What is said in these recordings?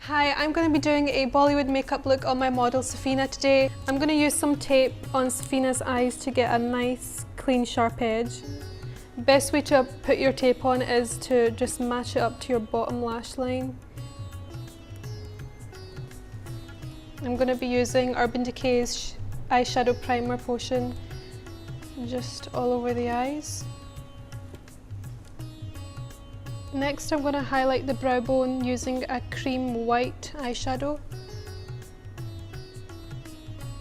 Hi, I'm going to be doing a Bollywood makeup look on my model Safina today. I'm going to use some tape on Safina's eyes to get a nice, clean, sharp edge. Best way to put your tape on is to just match it up to your bottom lash line. I'm going to be using Urban Decay's eyeshadow primer potion just all over the eyes. Next, I'm going to highlight the brow bone using a cream white eyeshadow.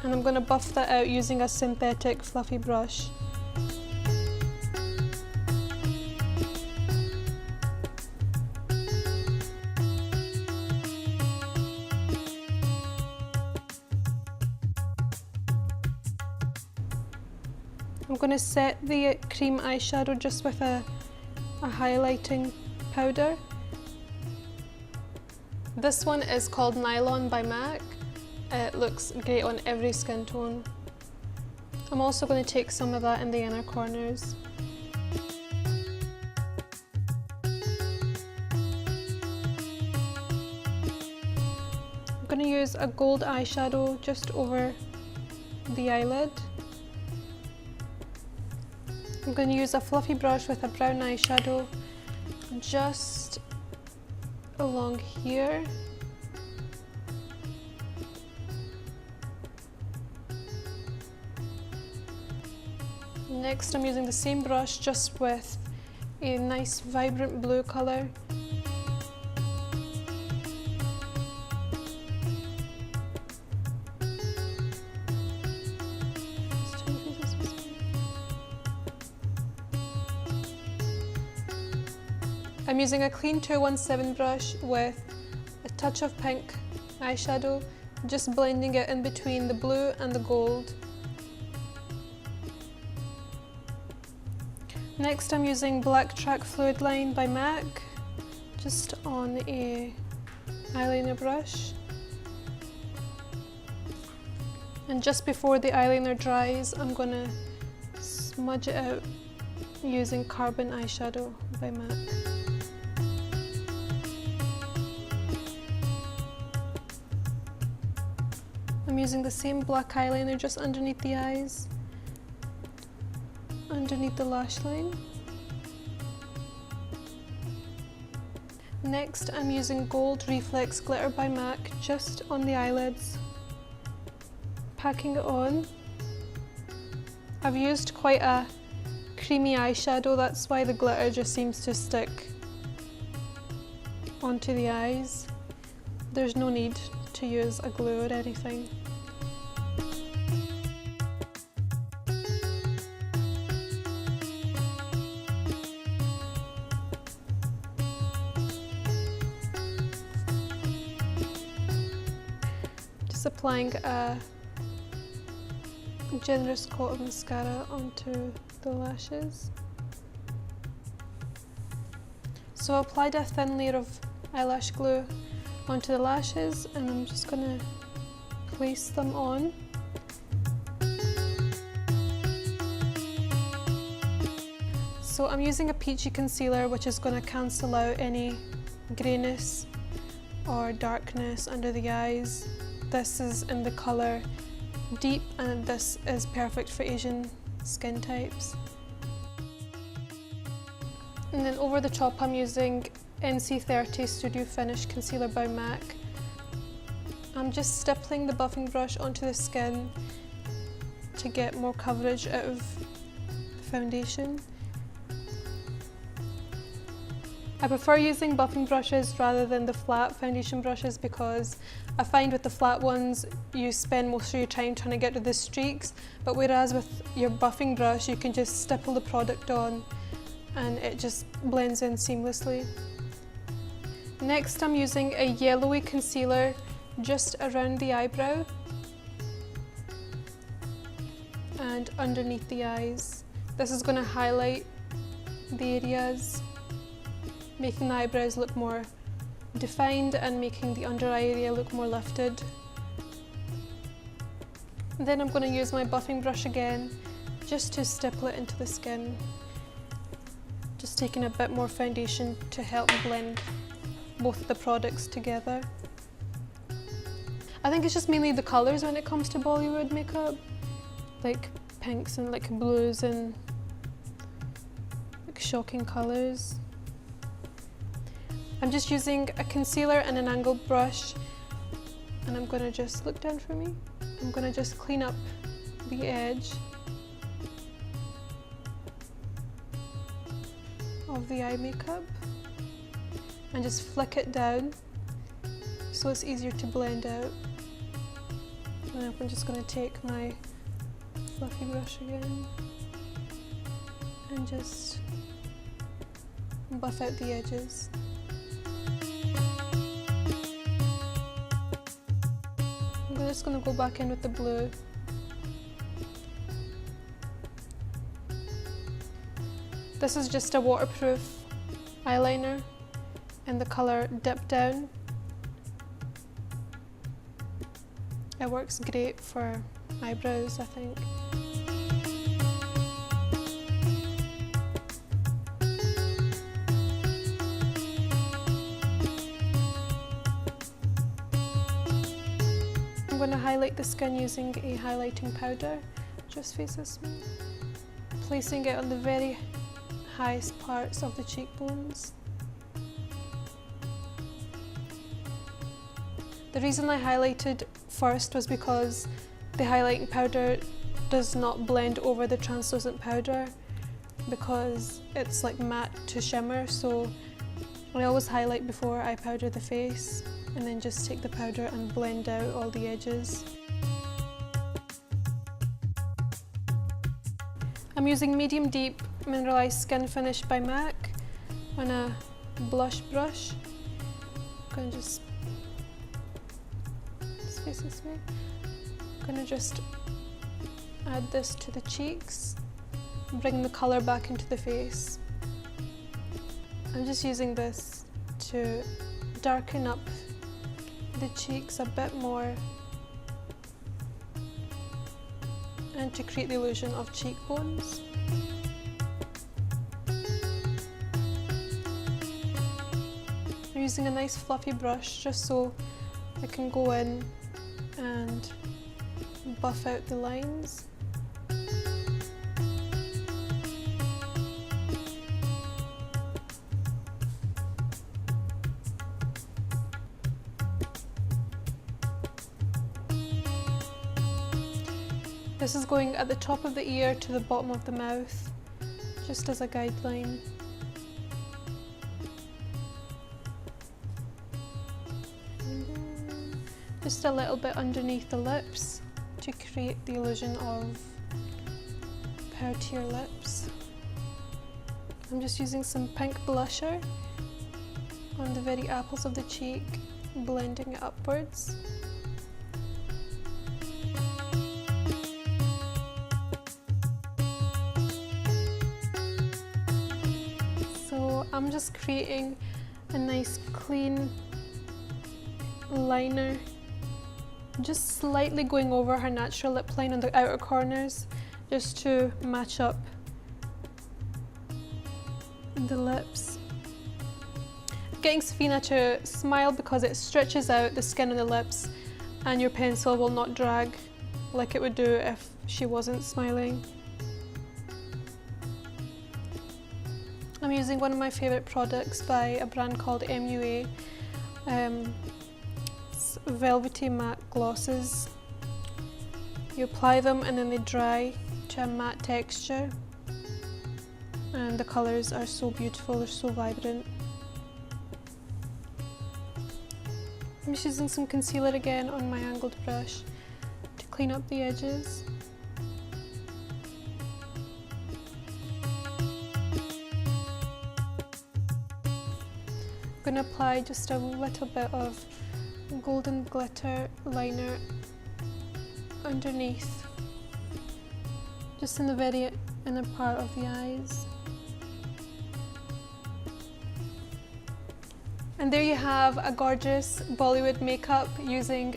And I'm going to buff that out using a synthetic fluffy brush. I'm going to set the cream eyeshadow just with a highlighting powder. This one is called Nylon by MAC. It looks great on every skin tone. I'm also going to take some of that in the inner corners. I'm going to use a gold eyeshadow just over the eyelid. I'm going to use a fluffy brush with a brown eyeshadow just along here. Next, I'm using the same brush just with a nice vibrant blue colour. I'm using a clean 217 brush with a touch of pink eyeshadow, just blending it in between the blue and the gold. Next, I'm using Black Track Fluid Line by MAC, just on a eyeliner brush. And just before the eyeliner dries, I'm going to smudge it out using Carbon eyeshadow by MAC. I'm using the same black eyeliner just underneath the eyes, underneath the lash line. Next, I'm using Gold Reflex Glitter by MAC just on the eyelids, packing it on. I've used quite a creamy eyeshadow, that's why the glitter just seems to stick onto the eyes. There's no need to use a glue or anything. Just applying a generous coat of mascara onto the lashes. So I applied a thin layer of eyelash glue onto the lashes, and I'm just going to place them on. So I'm using a peachy concealer which is going to cancel out any greyness or darkness under the eyes. This is in the colour Deep, and this is perfect for Asian skin types. And then over the top I'm using NC30 Studio Finish Concealer by MAC. I'm just stippling the buffing brush onto the skin to get more coverage out of the foundation. I prefer using buffing brushes rather than the flat foundation brushes because I find with the flat ones you spend most of your time trying to get rid of the streaks, but whereas with your buffing brush you can just stipple the product on and it just blends in seamlessly. Next, I'm using a yellowy concealer just around the eyebrow and underneath the eyes. This is going to highlight the areas, making the eyebrows look more defined and making the under eye area look more lifted. Then I'm going to use my buffing brush again just to stipple it into the skin. Just taking a bit more foundation to help blend both the products together. I think it's just mainly the colours when it comes to Bollywood makeup, like pinks and like blues and like shocking colours. I'm just using a concealer and an angled brush, and I'm gonna just look down for me. I'm gonna just clean up the edge of the eye makeup and just flick it down so it's easier to blend out. And I'm just going to take my fluffy brush again and just buff out the edges. I'm just going to go back in with the blue. This is just a waterproof eyeliner in the colour Dip Down. It works great for eyebrows, I think. I'm going to highlight the skin using a highlighting powder. Just faces me. Placing it on the very highest parts of the cheekbones. The reason I highlighted first was because the highlighting powder does not blend over the translucent powder because it's like matte to shimmer, so I always highlight before I powder the face and then just take the powder and blend out all the edges. I'm using medium deep mineralized skin finish by MAC on a blush brush. I'm going to just face this way. I'm going to just add this to the cheeks, bring the colour back into the face. I'm just using this to darken up the cheeks a bit more and to create the illusion of cheekbones. I'm using a nice fluffy brush just so I can go in and buff out the lines. This is going at the top of the ear to the bottom of the mouth, just as a guideline. Just a little bit underneath the lips to create the illusion of poutier lips. I'm just using some pink blusher on the very apples of the cheek, blending it upwards. So I'm just creating a nice clean liner, just slightly going over her natural lip line on the outer corners just to match up the lips. Getting Safina to smile because it stretches out the skin on the lips and your pencil will not drag like it would do if she wasn't smiling. I'm using one of my favourite products by a brand called MUA. It's velvety matte glosses. You apply them and then they dry to a matte texture. And the colours are so beautiful, they're so vibrant. I'm just using some concealer again on my angled brush to clean up the edges. I'm going to apply just a little bit of golden glitter liner underneath, just in the very inner part of the eyes. And there you have a gorgeous Bollywood makeup using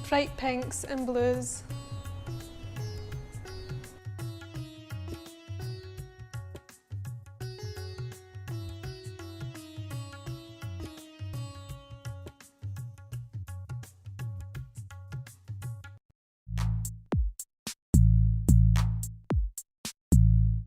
bright pinks and blues.